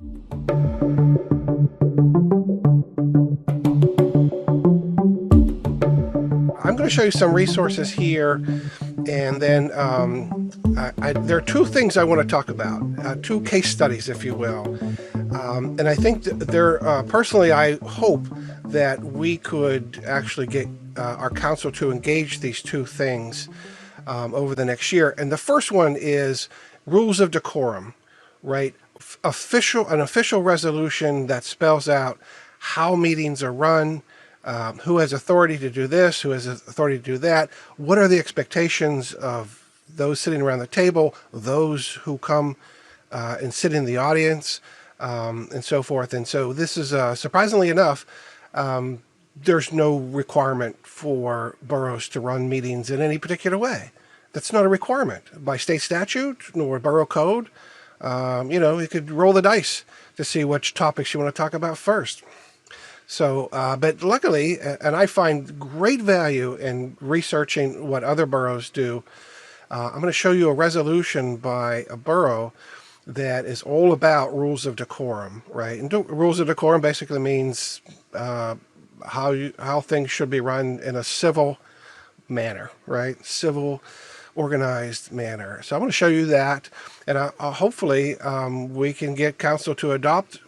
I'm going to show you some resources here, and then there are two things I want to talk about, two case studies, if you will. And I think personally, I hope that we could actually get our council to engage these two things over the next year. And the first one is rules of decorum, right? An official resolution that spells out how meetings are run, who has authority to do this, who has authority to do that, what are the expectations of those sitting around the table, those who come and sit in the audience, and so forth. And so this is, surprisingly enough, there's no requirement for boroughs to run meetings in any particular way. That's not a requirement by state statute nor borough code. You could roll the dice to see which topics you want to talk about first. So, but luckily, and I find great value in researching what other boroughs do. I'm going to show you a resolution by a borough that is all about rules of decorum, right? And rules of decorum basically means how things should be run in a civil manner, right? Civil, organized manner. So I'm going to show you that, and hopefully we can get council to adopt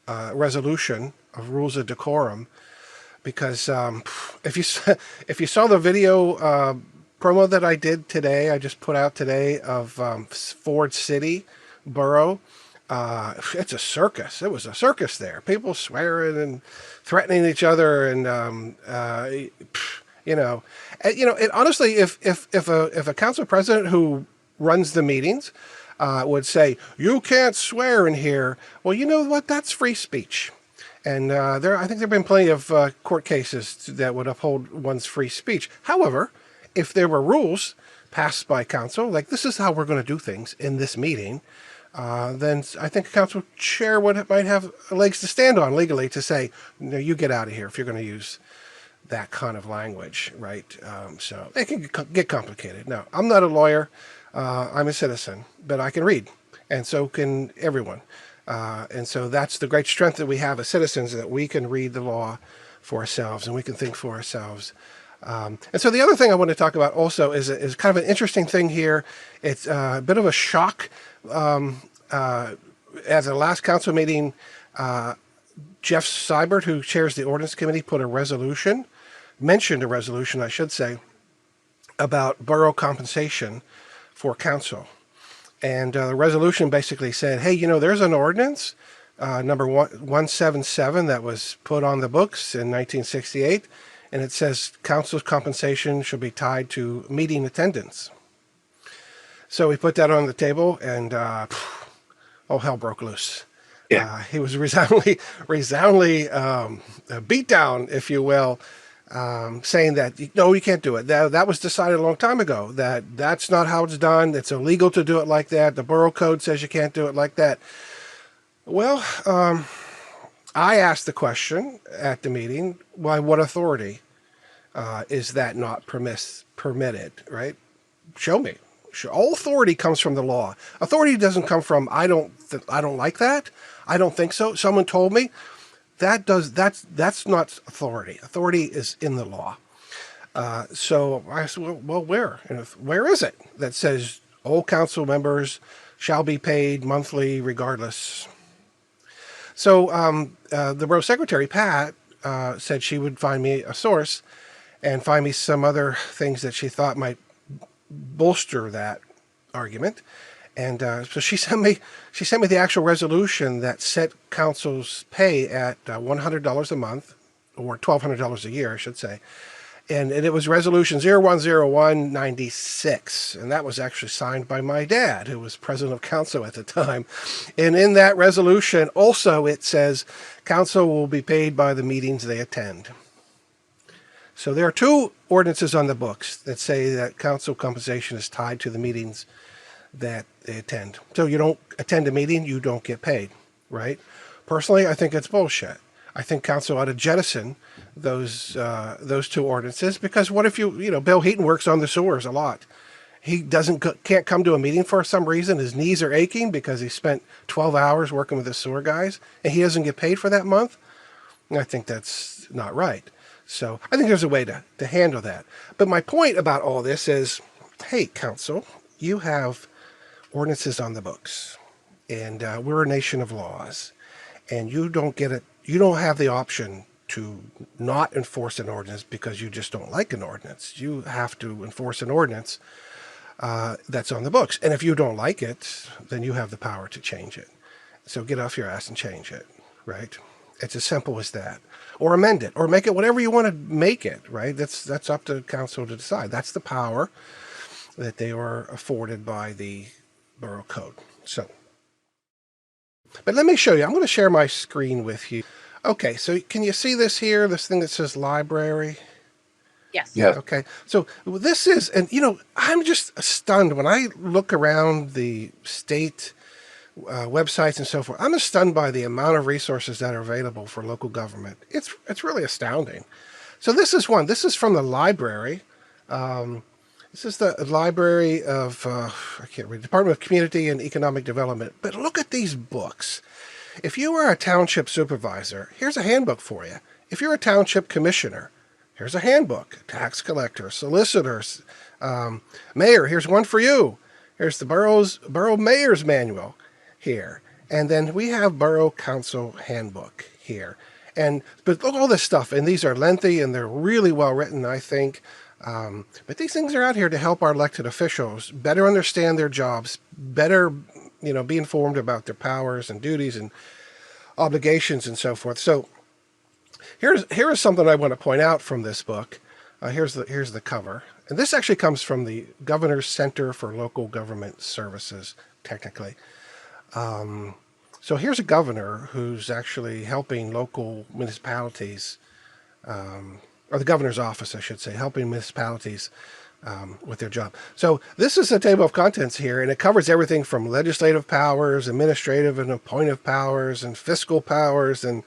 resolution of rules of decorum, because if you saw the video promo that I did today, I just put out today of Ford City Borough. It's a circus. It was a circus there. People swearing and threatening each other, and honestly, if a council president who runs the meetings would say, you can't swear in here, well, you know what? That's free speech. And I think there have been plenty of court cases that would uphold one's free speech. However, if there were rules passed by council, like this is how we're going to do things in this meeting, then I think a council chair might have legs to stand on legally to say, no, you get out of here if you're going to use that kind of language, right? So it can get complicated. Now, I'm not a lawyer. I'm a citizen, but I can read, and so can everyone. And so that's the great strength that we have as citizens, that we can read the law for ourselves and we can think for ourselves. And so the other thing I want to talk about also is kind of an interesting thing here. It's a bit of a shock. At the last council meeting, Jeff Seibert, who chairs the ordinance committee, mentioned a resolution, I should say, about borough compensation for council. And the resolution basically said, hey, there's an ordinance, number 177, that was put on the books in 1968, and it says council's compensation should be tied to meeting attendance. So we put that on the table, and hell broke loose. Yeah. He was resoundingly beat down, if you will, saying that, no, you can't do it. That was decided a long time ago, that's not how it's done. It's illegal to do it like that. The borough code says you can't do it like that. Well, I asked the question at the meeting, by what authority is that not permitted, right? Show me. All authority comes from the law. Authority doesn't come from, I don't like that. I don't think so. Someone told me. That's not authority. Authority is in the law. So I said, well, where? And where is it that says all council members shall be paid monthly regardless? So the borough secretary, Pat, said she would find me a source and find me some other things that she thought might bolster that argument. And so she sent me the actual resolution that set council's pay at $100 a month, or $1,200 a year, I should say. And it was resolution 010196, and that was actually signed by my dad, who was president of council at the time. And in that resolution, also it says council will be paid by the meetings they attend. So there are two ordinances on the books that say that council compensation is tied to the meetings that they attend. So you don't attend a meeting, you don't get paid, right? Personally, I think it's bullshit. I think council ought to jettison those two ordinances, because what if Bill Heaton works on the sewers a lot, he can't come to a meeting for some reason. His knees are aching because he spent 12 hours working with the sewer guys, and he doesn't get paid for that month. I think that's not right. So I think there's a way to handle that. But my point about all this is, hey, council, you have ordinances on the books, and we're a nation of laws, and you don't get it. You don't have the option to not enforce an ordinance because you just don't like an ordinance. You have to enforce an ordinance that's on the books. And if you don't like it, then you have the power to change it. So get off your ass and change it, right? It's as simple as that. Or amend it, or make it whatever you want to make it, right? That's up to council to decide. That's the power that they are afforded by the borough code. So, but let me show you. I'm going to share my screen with you. Okay, so can you see this here? This thing that says library? Yes. Yes. Okay, so this is, and you know, I'm just stunned when I look around the state websites and so forth. I'm stunned by the amount of resources that are available for local government. It's really astounding. So this is one. This is from the library. This is the library of, I can't read, Department of Community and Economic Development. But look at these books. If you are a township supervisor, here's a handbook for you. If you're a township commissioner, here's a handbook. Tax collector, solicitors, mayor, here's one for you. Here's the borough mayor's manual here. And then we have borough council handbook here. But look at all this stuff, and these are lengthy and they're really well written, I think. But these things are out here to help our elected officials better understand their jobs, better, be informed about their powers and duties and obligations and so forth. So here is something I want to point out from this book. Here's the cover. And this actually comes from the Governor's Center for Local Government Services, technically. So here's a governor who's actually helping local municipalities, or the governor's office, I should say, helping municipalities with their job. So this is a table of contents here, and it covers everything from legislative powers, administrative and appointive powers, and fiscal powers, and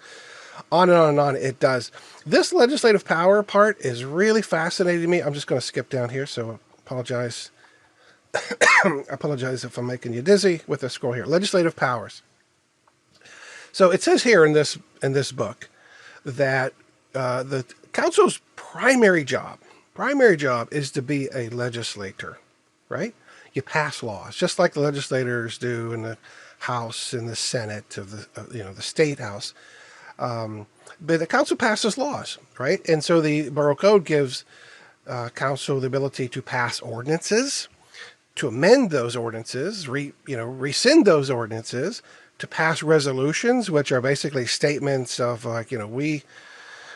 on and on and on it does. This legislative power part is really fascinating to me. I'm just going to skip down here, so apologize. I apologize if I'm making you dizzy with the scroll here. Legislative powers. So it says here in this book that the council's primary job is to be a legislator, right? You pass laws, just like the legislators do in the House and the Senate of the state house. But the council passes laws, right? And so the borough code gives council the ability to pass ordinances, to amend those ordinances, rescind those ordinances, to pass resolutions, which are basically statements of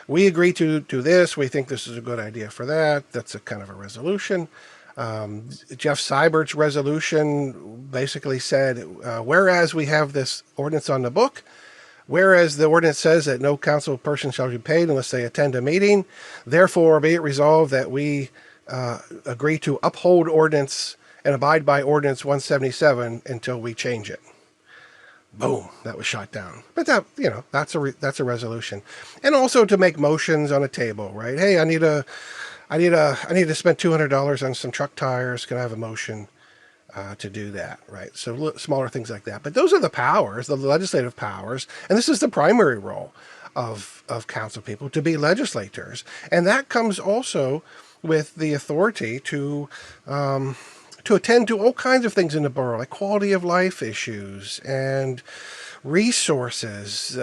we agree to this. We think this is a good idea for that. That's a kind of a resolution. Jeff Seibert's resolution basically said, whereas we have this ordinance on the book, whereas the ordinance says that no council person shall be paid unless they attend a meeting, therefore be it resolved that we agree to uphold ordinance and abide by ordinance 177 until we change it. Boom, that was shot down. But that's a resolution. And also to make motions on a table, right? Hey, I need to spend $200 on some truck tires. Can I have a motion to do that, right? So smaller things like that. But those are the powers, the legislative powers, and this is the primary role of council people, to be legislators. And that comes also with the authority to attend to all kinds of things in the borough, like quality of life issues and resources,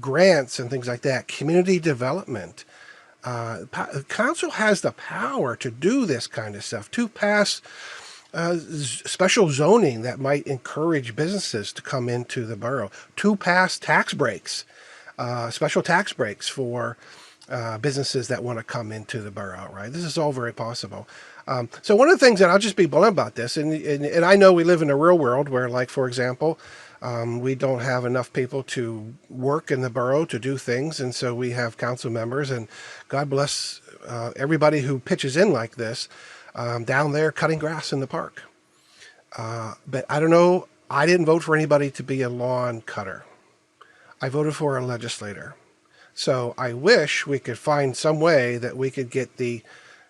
grants and things like that, community development. Council has the power to do this kind of stuff, to pass special zoning that might encourage businesses to come into the borough, to pass tax breaks, special tax breaks for businesses that want to come into the borough, right? This is all very possible. So one of the things that I'll just be blunt about this, and I know we live in a real world where, like, for example, we don't have enough people to work in the borough to do things, and so we have council members, and God bless everybody who pitches in like this, down there cutting grass in the park. But I don't know, I didn't vote for anybody to be a lawn cutter. I voted for a legislator. So I wish we could find some way that we could get the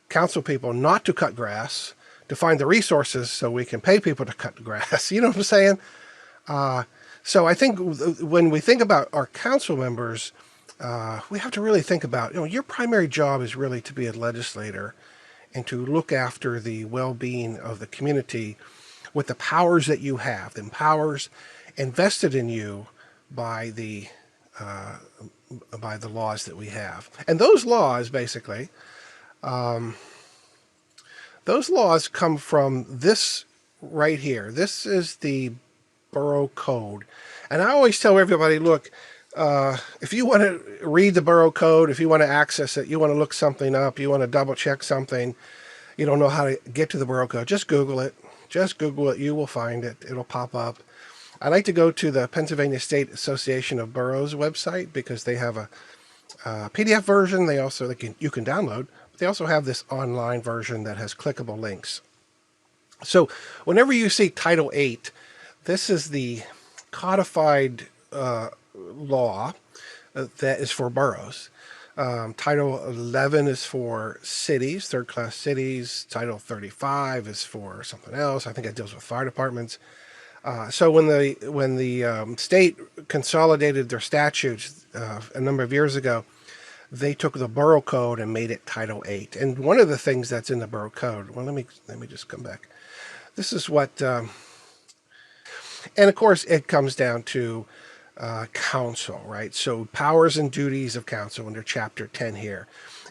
council people not to cut grass, to find the resources so we can pay people to cut the grass. You know what I'm saying? So I think when we think about our council members, we have to really think about, your primary job is really to be a legislator and to look after the well-being of the community with the powers that you have, the powers invested in you by the laws that we have. And those laws, basically, those laws come from this right here. This is the borough code. And I always tell everybody, look, if you want to read the borough code, if you want to access it, you want to look something up, you want to double check something, you don't know how to get to the borough code, just Google it. Just Google it. You will find it. It'll pop up. I like to go to the Pennsylvania State Association of Boroughs website because they have a PDF version. They also you can download. But they also have this online version that has clickable links. So whenever you see Title 8, this is the codified law that is for boroughs. Title 11 is for cities, third-class cities. Title 35 is for something else. I think it deals with fire departments. So when the state consolidated their statutes a number of years ago, they took the borough code and made it Title 8. And one of the things that's in the borough code, well, let me just come back. This is what, and of course it comes down to council, right? So powers and duties of council under Chapter 10 here.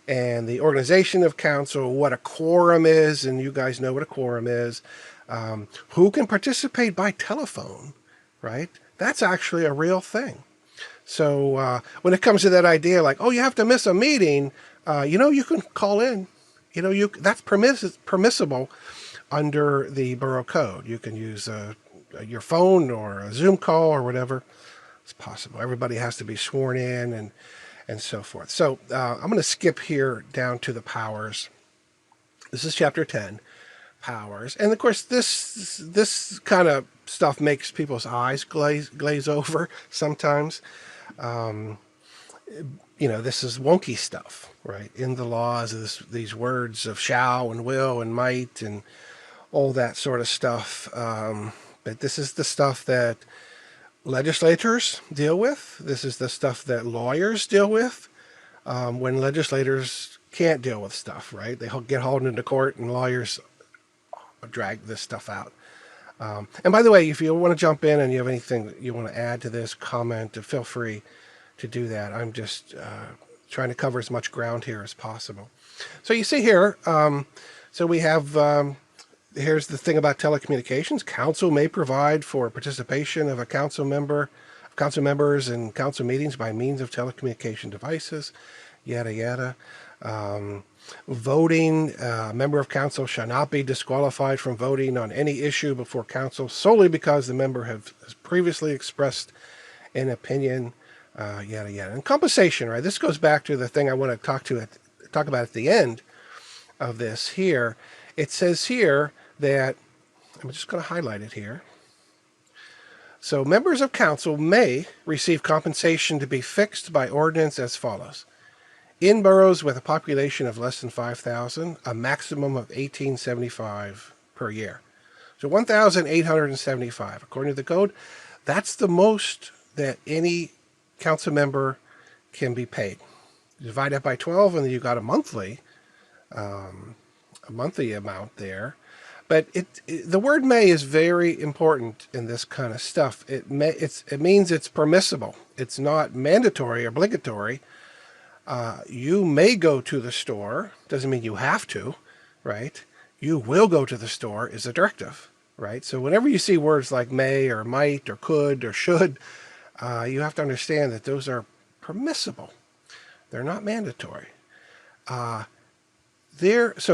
And the organization of council, what a quorum is, and you guys know what a quorum is. Who can participate by telephone, right? That's actually a real thing. So when it comes to that idea like, oh, you have to miss a meeting, you can call in. That's permissible under the borough code. You can use your phone or a Zoom call or whatever. It's possible. Everybody has to be sworn in and so forth. So I'm going to skip here down to the powers. This is Chapter 10, powers. And of course, this kind of stuff makes people's eyes glaze over sometimes. This is wonky stuff, right? In the laws, these words of shall and will and might and all that sort of stuff. But this is the stuff that legislators deal with. This is the stuff that lawyers deal with when legislators can't deal with stuff, right? They get hauled into court and lawyers drag this stuff out. And by the way, if you want to jump in and you have anything that you want to add to this, comment, feel free to do that. I'm just trying to cover as much ground here as possible. So you see here, so we have, here's the thing about telecommunications. Council may provide for participation of council members in council meetings by means of telecommunication devices, yada, yada. Voting, a member of council shall not be disqualified from voting on any issue before council solely because the member has previously expressed an opinion, yada, yada. And compensation, right? This goes back to the thing I want to talk about at the end of this here. It says here that, I'm just going to highlight it here. So members of council may receive compensation to be fixed by ordinance as follows. In boroughs with a population of less than 5,000, a maximum of $1,875 per year. So $1,875, according to the code, that's the most that any council member can be paid. Divide that by 12, and then you've got a monthly amount there. But the word may is very important in this kind of stuff. It means it's permissible. It's not mandatory or obligatory. You may go to the store. Doesn't mean you have to, right? You will go to the store is a directive, right? So whenever you see words like may or might or could or should, you have to understand that those are permissible. They're not mandatory. So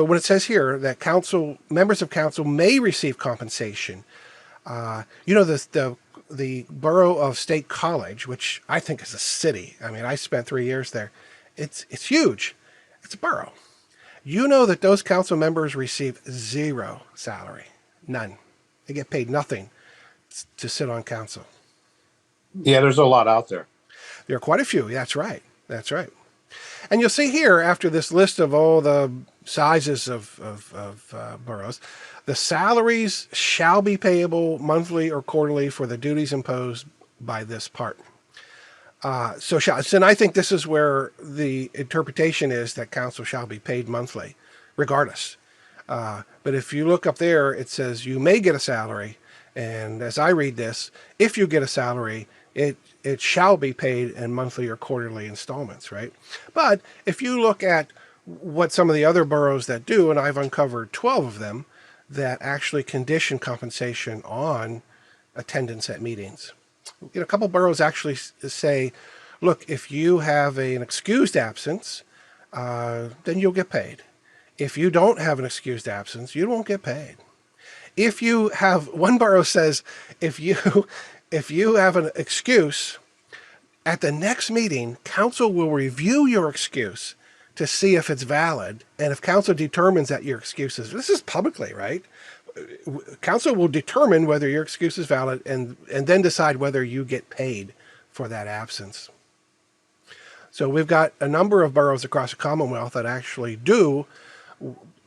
when it says here that members of council may receive compensation, the borough of State College, which I think is a city. I mean, I spent 3 years there. It's huge. It's a borough. You know that those council members receive zero salary, none. They get paid nothing to sit on council. Yeah, there's a lot out there. There are quite a few. That's right. That's right. And you'll see here, after this list of all the sizes of boroughs. The salaries shall be payable monthly or quarterly for the duties imposed by this part. So and I think this is where the interpretation is that council shall be paid monthly, regardless. But if you look up there, it says you may get a salary. And as I read this, if you get a salary, it shall be paid in monthly or quarterly installments, right? But if you look at what some of the other boroughs that do, and I've uncovered 12 of them, that actually condition compensation on attendance at meetings. A couple boroughs actually say, look, if you have an excused absence, then you'll get paid. If you don't have an excused absence, you won't get paid. If you have, one borough says, if you have an excuse, at the next meeting, council will review your excuse to see if it's valid. And if council determines that your excuse is, this is publicly, right? Council will determine whether your excuse is valid and then decide whether you get paid for that absence. So we've got a number of boroughs across the Commonwealth that actually do,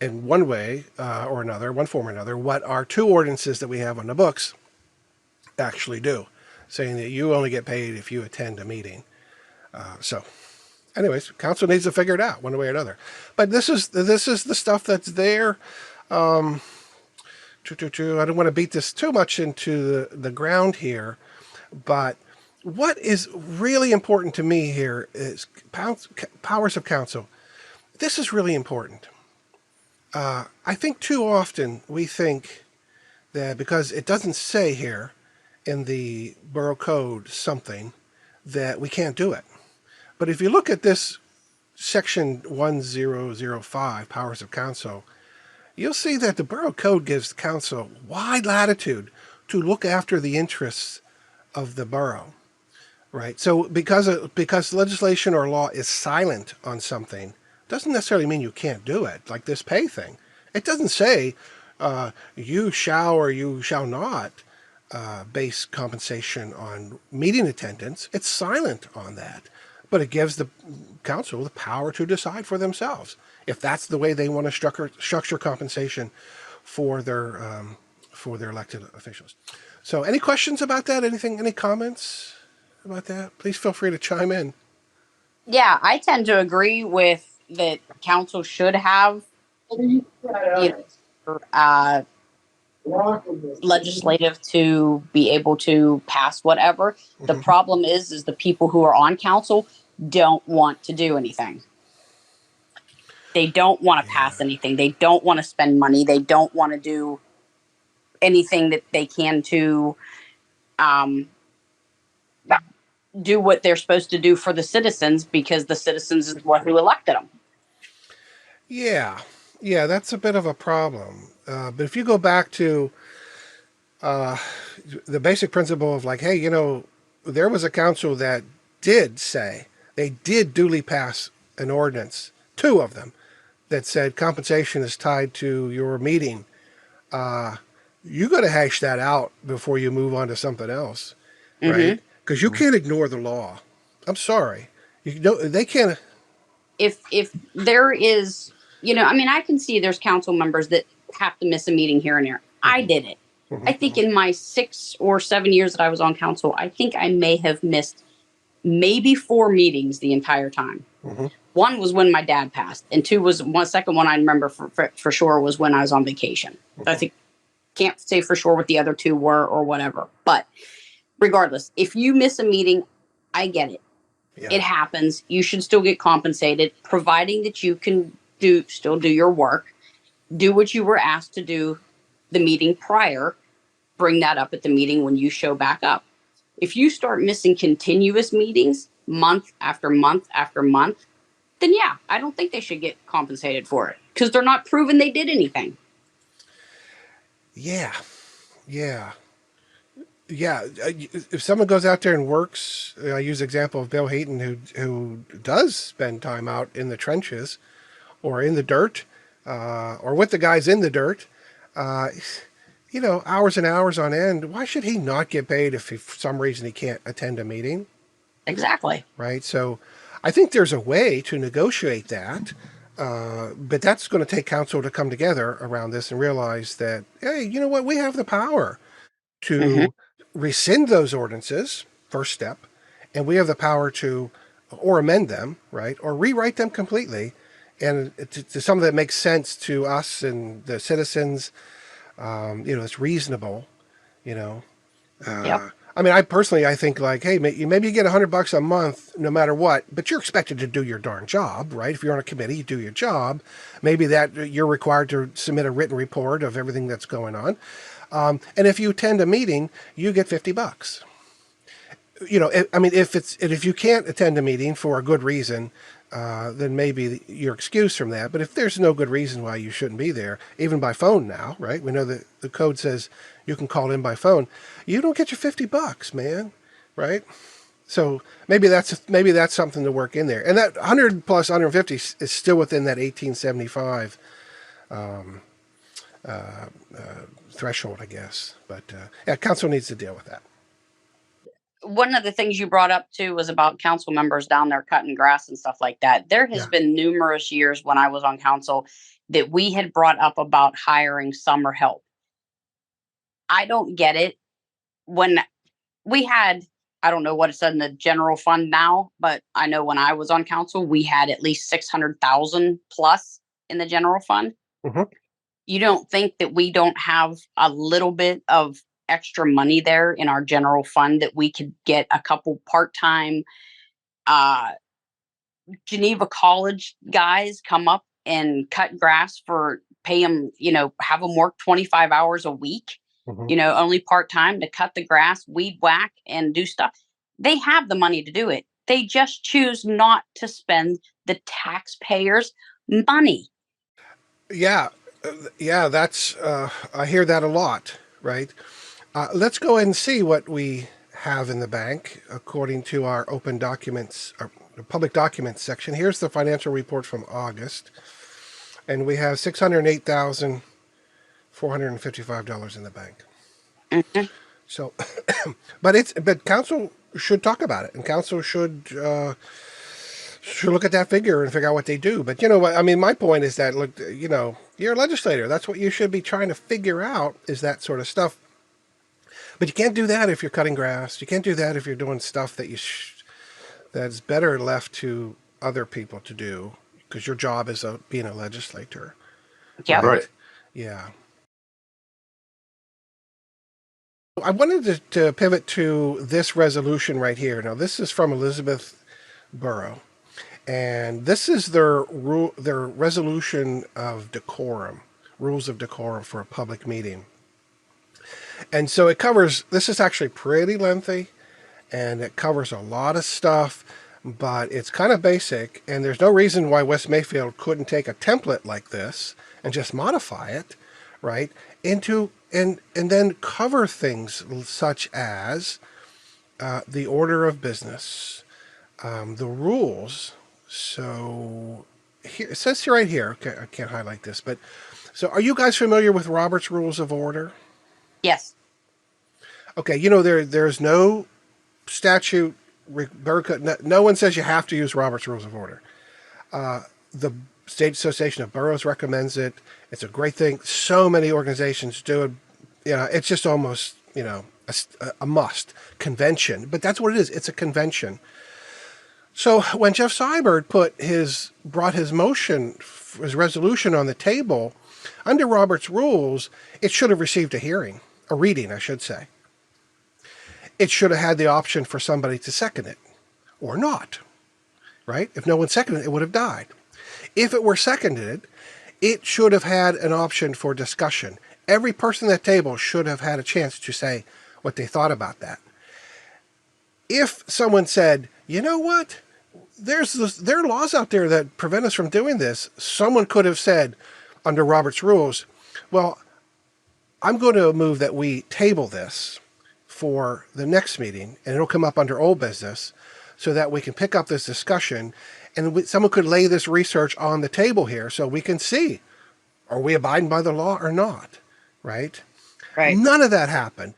in one way or another, one form or another, what our two ordinances that we have on the books actually do, saying that you only get paid if you attend a meeting. So anyways, council needs to figure it out one way or another. But this is the stuff that's there. I don't want to beat this too much into the ground here, but what is really important to me here is powers of council. This is really important. I think too often we think that because it doesn't say here in the borough code something, that we can't do it. But if you look at this section 1005, powers of council, you'll see that the borough code gives the council wide latitude to look after the interests of the borough, right? So because legislation or law is silent on something, doesn't necessarily mean you can't do it, like this pay thing. It doesn't say you shall or you shall not base compensation on meeting attendance. It's silent on that. But it gives the council the power to decide for themselves if that's the way they want to structure compensation for their elected officials. So any questions about that? Any comments about that? Please feel free to chime in. Yeah, I tend to agree with that council should have legislative to be able to pass whatever. The problem is the people who are on council don't want to do anything. They don't want to pass anything. They don't want to spend money. They don't want to do anything that they can to do what they're supposed to do for the citizens, because the citizens is what who elected them. Yeah, that's a bit of a problem. But if you go back to the basic principle of like, hey, there was a council that did say, they did duly pass an ordinance, 2 of them, that said compensation is tied to your meeting. You got to hash that out before you move on to something else, right? Because you can't ignore the law. I'm sorry. They can't. If there is, I can see there's council members that have to miss a meeting here and there. I did it. I think in my 6 or 7 years that I was on council, I think I may have missed maybe 4 meetings the entire time. One was when my dad passed, and 2 was second one I remember for sure was when I was on vacation. I think can't say for sure what the other 2 were or whatever. But regardless, if you miss a meeting, I get it. Yeah. It happens. You should still get compensated, providing that you can still do your work, do what you were asked to do the meeting prior, bring that up at the meeting when you show back up. If you start missing continuous meetings month after month after month, then yeah, I don't think they should get compensated for it because they're not proven they did anything. Yeah. If someone goes out there and works, I use the example of Bill Hayton, who does spend time out in the trenches or in the dirt or with the guys in the dirt, hours and hours on end. Why should he not get paid if for some reason he can't attend a meeting? Exactly. Right. So I think there's a way to negotiate that. But that's going to take council to come together around this and realize that, hey, you know what? We have the power Hmm. to rescind those ordinances, first step, and we have the power to or amend them, right, or rewrite them completely, and to something that makes sense to us and the citizens. It's reasonable. You know, Yep. I mean, I think like, hey, maybe you get $100 a month no matter what, but you're expected to do your darn job, right? If you're on a committee, you do your job. Maybe that you're required to submit a written report of everything that's going on. And if you attend a meeting, you get $50. I mean, if you can't attend a meeting for a good reason, then maybe you're excused from that. But if there's no good reason why you shouldn't be there, even by phone now, right? We know that the code says you can call in by phone. You don't get your $50, man, right? So maybe that's something to work in there. And that 100 plus 150 is still within that 1875 threshold, I guess. But yeah, council needs to deal with that. One of the things you brought up too was about council members down there cutting grass and stuff like that. There has Yeah. been numerous years when I was on council that we had brought up about hiring summer help. I don't get it. When we had, I don't know what it's in the general fund now, but I know when I was on council, we had at least 600,000 plus in the general fund. Hmm. You don't think that we don't have a little bit of extra money there in our general fund that we could get a couple part-time uh Geneva College guys come up and cut grass for pay them, have them work 25 hours a week, Hmm. only part time to cut the grass, weed whack, and do stuff. They have the money to do it. They just choose not to spend the taxpayers' money. Yeah, yeah, that's I hear that a lot, right? Let's go ahead and see what we have in the bank according to our open documents, our public documents section. Here's the financial report from August, and we have $608,455 in the bank. Mhm. So, but council should talk about it, and council should look at that figure and figure out what they do. But you know what? I mean, my point is that look, you're a legislator. That's what you should be trying to figure out is that sort of stuff. But you can't do that if you're cutting grass. You can't do that if you're doing stuff that's better left to other people to do because your job is being a legislator, Yep. right? Right. Yeah. I wanted to pivot to this resolution right here. Now, this is from Elizabeth Borough, and this is their resolution of decorum, rules of decorum for a public meeting. And so this is actually pretty lengthy, and it covers a lot of stuff, but it's kind of basic, and there's no reason why West Mayfield couldn't take a template like this and just modify it, right, into and then cover things such as the order of business, the rules. So here it says right here. Okay, I can't highlight this, but so are you guys familiar with Robert's Rules of Order? Yes. Okay, there's no statute. No one says you have to use Robert's Rules of Order. The State Association of Boroughs recommends it. It's a great thing. So many organizations do it. It's just almost a must convention. But that's what it is. It's a convention. So when Jeff Seibert brought his motion, his resolution on the table, under Robert's rules, it should have received a hearing, a reading, I should say. It should have had the option for somebody to second it or not, right? If no one seconded it, it would have died. If it were seconded, it should have had an option for discussion. Every person at that table should have had a chance to say what they thought about that. If someone said, you know what, there are laws out there that prevent us from doing this, someone could have said, under Robert's rules, well, I'm going to move that we table this for the next meeting, and it'll come up under old business so that we can pick up this discussion and someone could lay this research on the table here so we can see, are we abiding by the law or not, right? Right. None of that happened.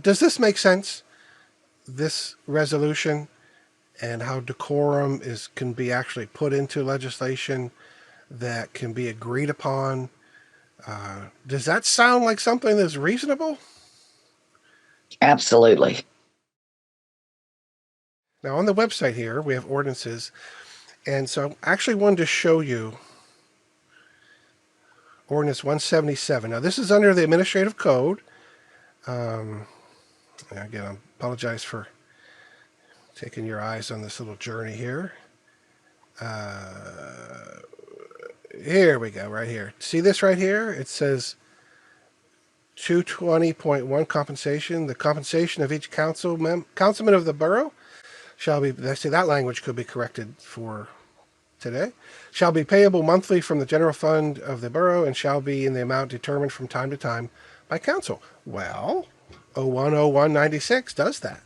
Does this make sense, this resolution, and how decorum can be actually put into legislation? that can be agreed upon. Does that sound like something that's reasonable? Absolutely. Now, on the website here, we have ordinances. And so I actually wanted to show you Ordinance 177. Now, this is under the Administrative Code. Again, I apologize for taking your eyes on this little journey here. Here we go, right here. See this right here? It says 220.1 compensation. The compensation of each councilman of the borough shall be, see, that language could be corrected for today, shall be payable monthly from the general fund of the borough and shall be in the amount determined from time to time by council. Well, 010196 does that.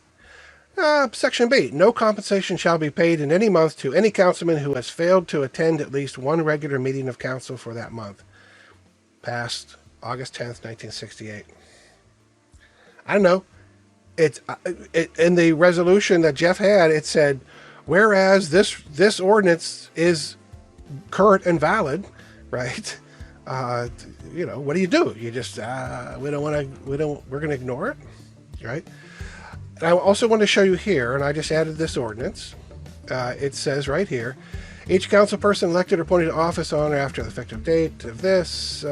Section B, no compensation shall be paid in any month to any councilman who has failed to attend at least one regular meeting of council for that month. Passed August 10th, 1968. I don't know. In the resolution that Jeff had, it said, whereas this ordinance is current and valid, right? What do? You just we're going to ignore it, right? And I also want to show you here, and I just added this ordinance. It says right here, each council person elected or appointed to office on or after the effective date of this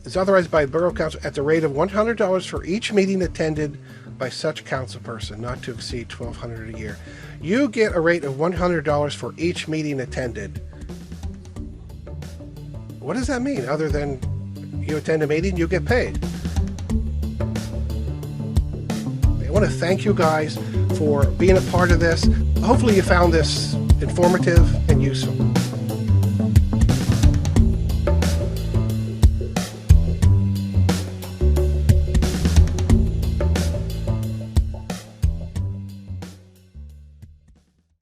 is authorized by the Borough Council at the rate of $100 for each meeting attended by such council person, not to exceed $1,200 a year. You get a rate of $100 for each meeting attended. What does that mean? Other than you attend a meeting, you get paid. I want to thank you guys for being a part of this. Hopefully you found this informative and useful.